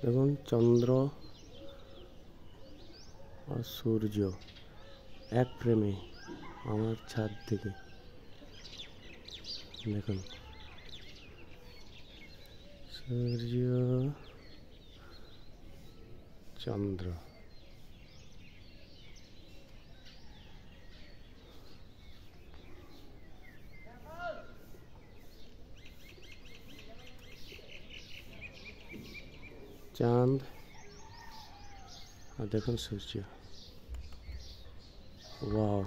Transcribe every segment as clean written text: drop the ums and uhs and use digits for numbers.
দেখুন চন্দ্র আর সূর্য এক ফ্রেমে আমার ছাদ থেকে। দেখুন সূর্য চন্দ্র। চাঁদ আর দেখুন সূর্য। ওয়াও,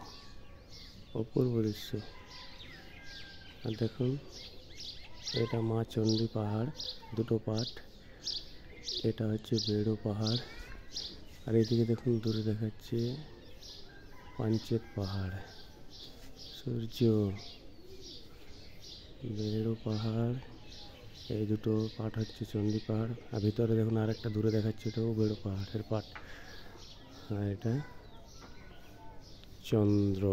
অপূর্ব দৃশ্য। আর দেখুন এটা মা চণ্ডী পাহাড়, দুটো পার্ট। এটা হচ্ছে বেড়ো পাহাড়, আর এদিকে দেখুন দূরে দেখাচ্ছে পাঞ্চেত পাহাড়। সূর্য, বেড়ো পাহাড়, এই দুটো পার্ট হচ্ছে চণ্ডী পাহাড়। আর ভিতরে দেখুন আর একটা দূরে দেখাচ্ছে, এটাও বেড়ো পাহাড়ের পার্ট। আর এটা চন্দ্র।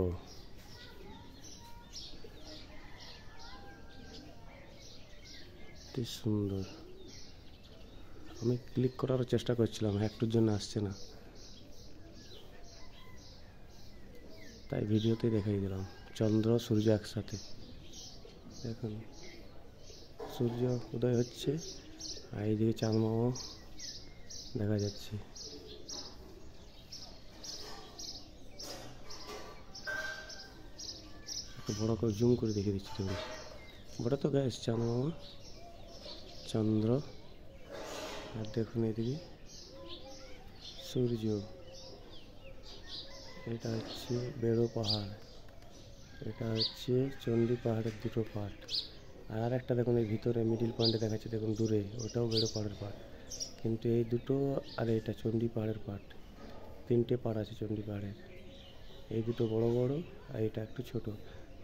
কি সুন্দর। আমি ক্লিক করার চেষ্টা করছিলাম, একটুর জন্য আসছে না, তাই ভিডিওতে দেখাই দিলাম। চন্দ্র সূর্য একসাথে। দেখুন সূর্য উদয় হচ্ছে, আর এইদিকে চাঁদ মামাও দেখা যাচ্ছে। একটু বড় করে জুম করে দেখে দিচ্ছি। দেখুন বড় তো গ্যাস চাঁদ মামা, চন্দ্র, আর দেখুন এদিকে সূর্য। এটা হচ্ছে বেড়ো পাহাড়, এটা হচ্ছে চণ্ডী পাহাড়ের দুটো পার্ট। আর একটা দেখুন এই ভিতরে মিডিল পয়েন্টে দেখাচ্ছে, দেখুন দূরে, ওটাও বেড়ো পাহাড়ের পার্ট। কিন্তু এই দুটো আর এটা চণ্ডী পাহাড়ের পার্ট। তিনটে পাড় আছে চণ্ডী পাহাড়ের। এই দুটো বড় বড়, আর এটা একটু ছোট।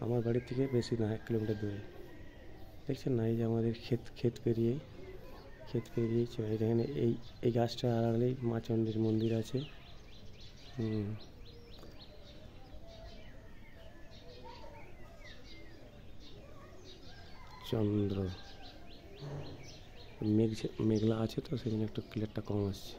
আমার বাড়ির থেকে বেশি না, 1 কিলোমিটার দূরে। দেখছেন না, এই যে আমাদের ক্ষেত পেরিয়েই এখানে এই গাছটার আড়ালেই মা চণ্ডীর মন্দির আছে। চন্দ্র, মেঘলা আছে তো সেজন্য একটু ক্লিয়ারটা কম আসছে।